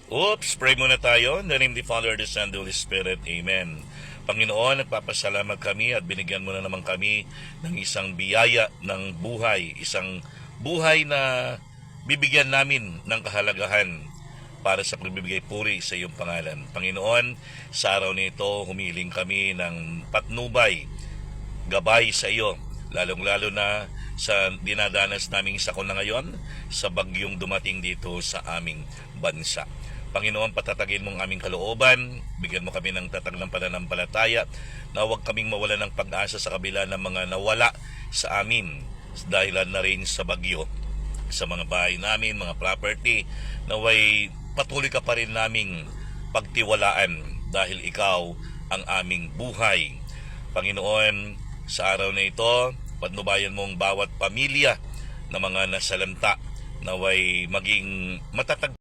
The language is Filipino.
Oops, pray muna tayo. In the name of the Father, the Son, the Holy Spirit. Amen. Panginoon, nagpapasalamat kami at binigyan mo na naman kami ng isang biyaya ng buhay. Isang buhay na bibigyan namin ng kahalagahan para sa pagbibigay puri sa iyong pangalan. Panginoon, sa araw nito, humiling kami ng patnubay, gabay sa iyo, lalong-lalo na sa dinadanas naming sakuna ngayon sa bagyong dumating dito sa aming bansa. Panginoon, patatagin mong aming kalooban, bigyan mo kami ng tatag ng pananampalataya, na huwag kaming mawala ng pag-asa sa kabila ng mga nawala sa amin dahilan na rin sa bagyo. Sa mga bahay namin, mga property, naway patuloy ka pa rin naming pagtiwalaan dahil ikaw ang aming buhay. Panginoon, sa araw na ito, patnubayan mong bawat pamilya na mga nasalanta, naway maging matatag